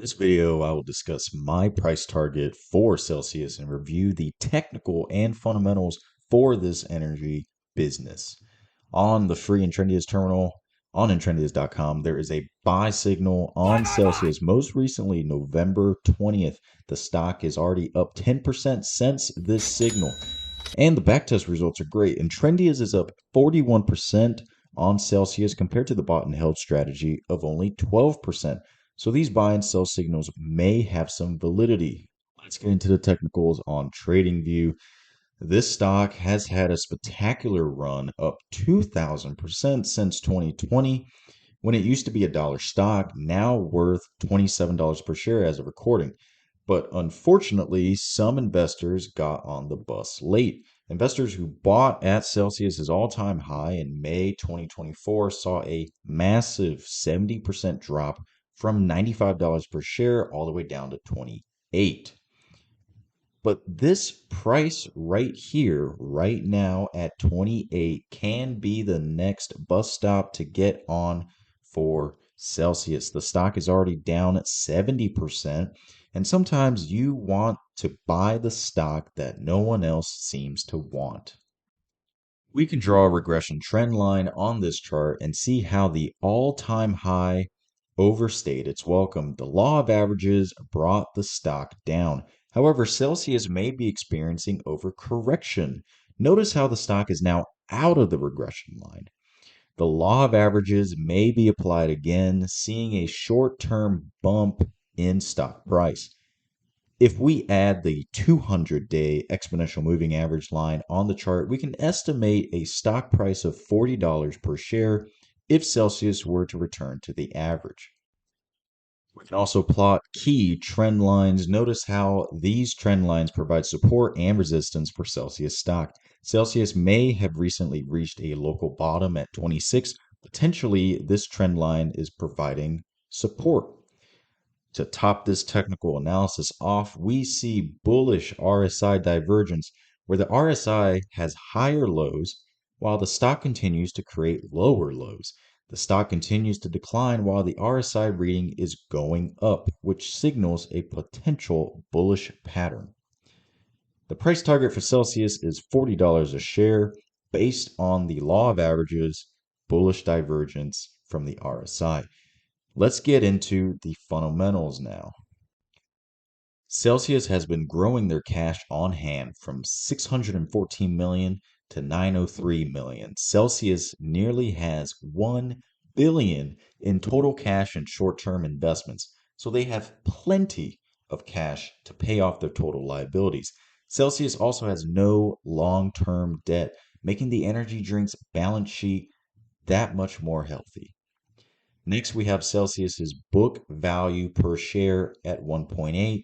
This video, I will discuss my price target for Celsius and review the technical and fundamentals for this energy business. On the free Intrendius terminal on Intrendius.com, there is a buy signal on Celsius. Most recently, November 20th, the stock is already up 10% since this signal. And the backtest results are great. Intrendius is up 41% on Celsius compared to the bought and held strategy of only 12%. So these buy and sell signals may have some validity. Let's get into the technicals on TradingView. This stock has had a spectacular run up 2,000% since 2020 when it used to be a dollar stock, now worth $27 per share as of recording. But unfortunately, some investors got on the bus late. Investors who bought at Celsius's all-time high in May 2024 saw a massive 70% drop from $95 per share all the way down to $28. But this price right here, right now at 28, can be the next bus stop to get on for Celsius. The stock is already down at 70%, and sometimes you want to buy the stock that no one else seems to want. We can draw a regression trend line on this chart and see how the all-time high overstayed its welcome. The law of averages brought the stock down. However, Celsius may be experiencing overcorrection. Notice how the stock is now out of the regression line. The law of averages may be applied again, seeing a short-term bump in stock price. If we add the 200-day exponential moving average line on the chart, we can estimate a stock price of $40 per share if Celsius were to return to the average. We can also plot key trend lines. Notice how these trend lines provide support and resistance for Celsius stock. Celsius may have recently reached a local bottom at 26. Potentially, this trend line is providing support. To top this technical analysis off, we see bullish RSI divergence, where the RSI has higher lows while the stock continues to create lower lows. The stock continues to decline while the RSI reading is going up, which signals a potential bullish pattern. The price target for Celsius is $40 a share based on the law of averages, bullish divergence from the RSI. Let's get into the fundamentals now. Celsius has been growing their cash on hand from $614 million to $903 million. Celsius nearly has $1 billion in total cash and short-term investments, so they have plenty of cash to pay off their total liabilities. Celsius also has no long-term debt, making the energy drink's balance sheet that much more healthy. Next, we have Celsius's book value per share at 1.8,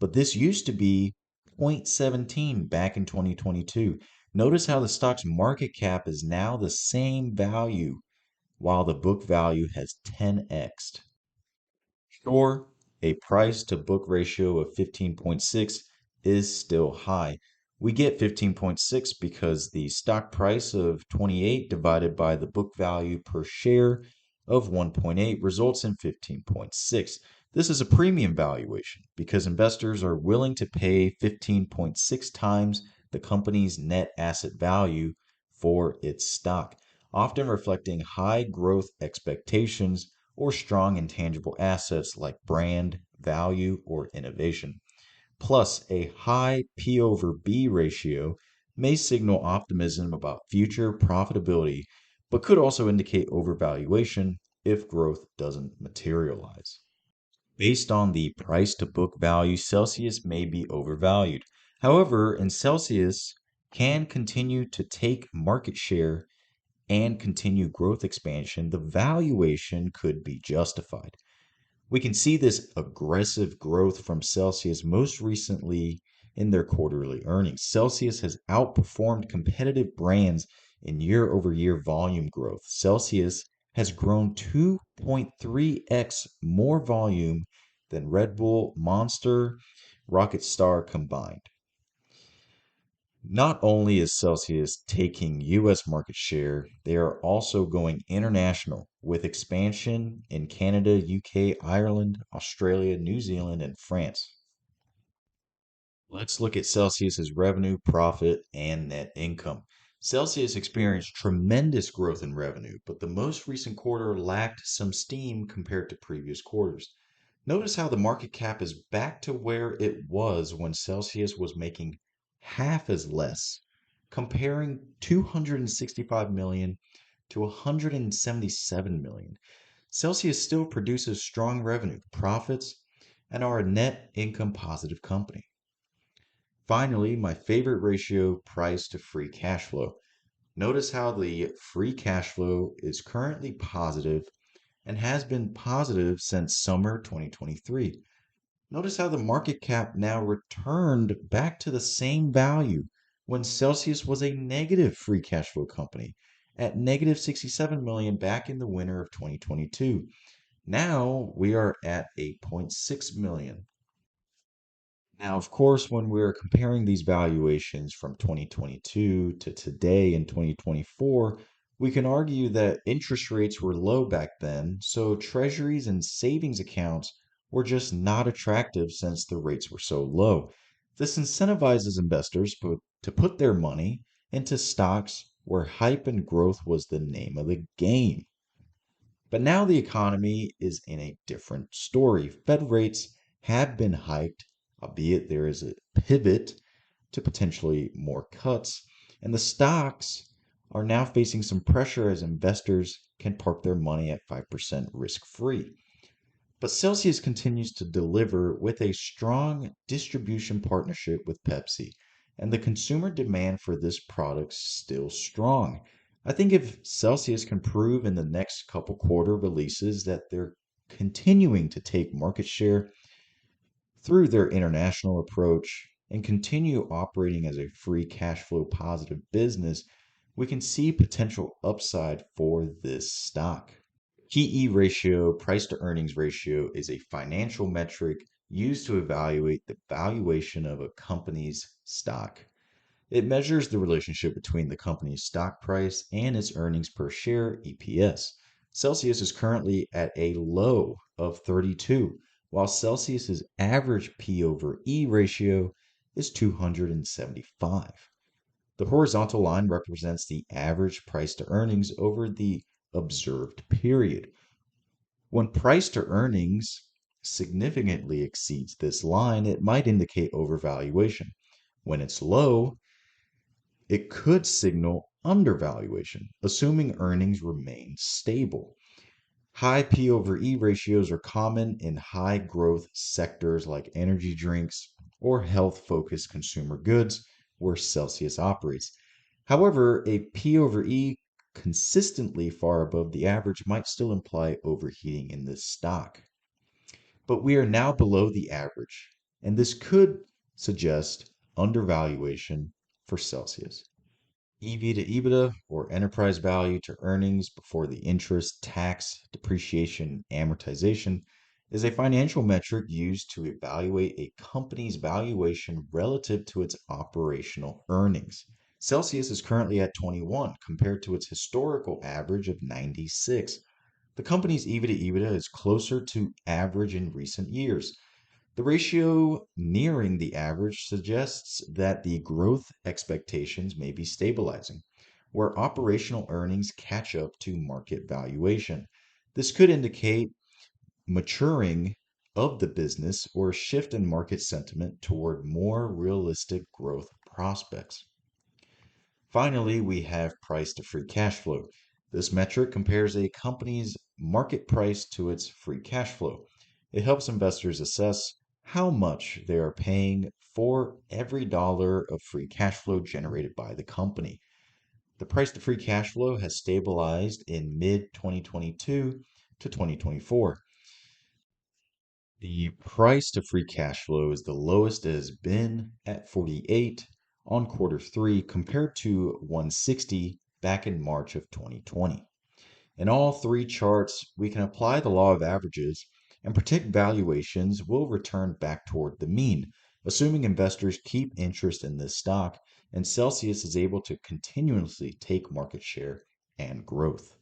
but this used to be 0.17 back in 2022. Notice how the stock's market cap is now the same value, while the book value has 10x'd. Sure, a price to book ratio of 15.6 is still high. We get 15.6 because the stock price of 28 divided by the book value per share of 1.8 results in 15.6. This is a premium valuation because investors are willing to pay 15.6 times the company's net asset value for its stock, often reflecting high growth expectations or strong intangible assets like brand, value, or innovation. Plus, a high P over B ratio may signal optimism about future profitability, but could also indicate overvaluation if growth doesn't materialize. Based on the price to book value, Celsius may be overvalued. However, in Celsius can continue to take market share and continue growth expansion, the valuation could be justified. We can see this aggressive growth from Celsius most recently in their quarterly earnings. Celsius has outperformed competitive brands in year-over-year volume growth. Celsius has grown 2.3x more volume than Red Bull, Monster, Rocket Star combined. Not only is Celsius taking U.S. market share, they are also going international with expansion in Canada, UK, Ireland, Australia, New Zealand, and France. Let's look at Celsius's revenue, profit, and net income. Celsius experienced tremendous growth in revenue, but the most recent quarter lacked some steam compared to previous quarters. Notice how the market cap is back to where it was when Celsius was making half as less, comparing 265 million to 177 million. Celsius still produces strong revenue, profits, and are a net income positive company. Finally, my favorite ratio, price to free cash flow. Notice how the free cash flow is currently positive and has been positive since summer 2023. Notice how the market cap now returned back to the same value when Celsius was a negative free cash flow company at negative 67 million back in the winter of 2022. Now we are at 8.6 million. Now, of course, when we're comparing these valuations from 2022 to today in 2024, we can argue that interest rates were low back then, so treasuries and savings accounts were just not attractive since the rates were so low. This incentivizes investors to put their money into stocks where hype and growth was the name of the game. But now the economy is in a different story. Fed rates have been hiked, albeit there is a pivot to potentially more cuts, and the stocks are now facing some pressure as investors can park their money at 5% risk free. But Celsius continues to deliver with a strong distribution partnership with Pepsi, and the consumer demand for this product is still strong. I think if Celsius can prove in the next couple quarter releases that they're continuing to take market share through their international approach and continue operating as a free cash flow positive business, we can see potential upside for this stock. PE ratio, price to earnings ratio, is a financial metric used to evaluate the valuation of a company's stock. It measures the relationship between the company's stock price and its earnings per share, EPS. Celsius is currently at a low of 32, while Celsius's average P over E ratio is 275. The horizontal line represents the average price to earnings over the observed period. When price to earnings significantly exceeds this line, it might indicate overvaluation. When it's low, it could signal undervaluation, assuming earnings remain stable. High P over E ratios are common in high growth sectors like energy drinks or health focused consumer goods where Celsius operates. However, a P over E consistently far above the average might still imply overheating in this stock. But we are now below the average, and this could suggest undervaluation for Celsius. EV to EBITDA, or enterprise value to earnings before the interest, tax, depreciation, amortization, is a financial metric used to evaluate a company's valuation relative to its operational earnings. Celsius is currently at 21 compared to its historical average of 96. The company's EV to EBITDA is closer to average in recent years. The ratio nearing the average suggests that the growth expectations may be stabilizing, where operational earnings catch up to market valuation. This could indicate maturing of the business or a shift in market sentiment toward more realistic growth prospects. Finally, we have price to free cash flow. This metric compares a company's market price to its free cash flow. It helps investors assess how much they are paying for every dollar of free cash flow generated by the company. The price to free cash flow has stabilized in mid 2022 to 2024. The price to free cash flow is the lowest it has been at 48 on quarter three compared to 160 back in March of 2020. In all three charts, we can apply the law of averages and predict valuations will return back toward the mean, assuming investors keep interest in this stock and Celsius is able to continuously take market share and growth.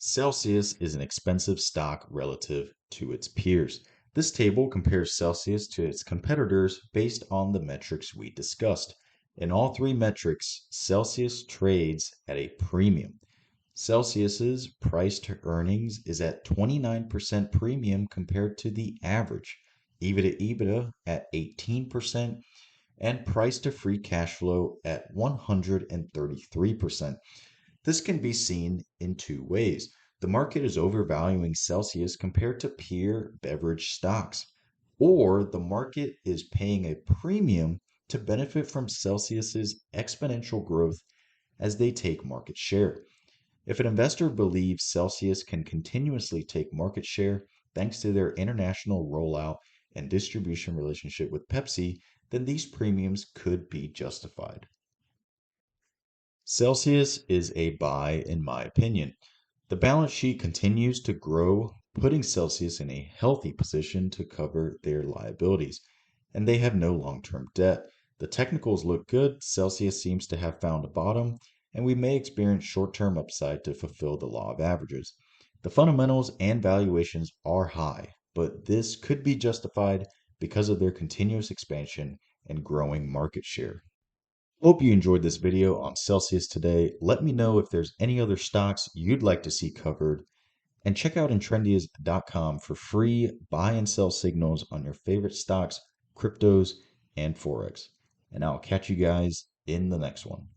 Celsius is an expensive stock relative to its peers. This table compares Celsius to its competitors based on the metrics we discussed. In all three metrics, Celsius trades at a premium. Celsius's price to earnings is at 29% premium compared to the average, EBITDA at 18%, and price to free cash flow at 133%. This can be seen in two ways. The market is overvaluing Celsius compared to peer beverage stocks, or the market is paying a premium to benefit from Celsius's exponential growth as they take market share. If an investor believes Celsius can continuously take market share thanks to their international rollout and distribution relationship with Pepsi, then these premiums could be justified. Celsius is a buy, in my opinion. The balance sheet continues to grow, putting Celsius in a healthy position to cover their liabilities, and they have no long term debt. The technicals look good, Celsius seems to have found a bottom, and we may experience short term upside to fulfill the law of averages. The fundamentals and valuations are high, but this could be justified because of their continuous expansion and growing market share. Hope you enjoyed this video on Celsius today. Let me know if there's any other stocks you'd like to see covered. And check out intrendias.com for free buy and sell signals on your favorite stocks, cryptos, and forex. And I'll catch you guys in the next one.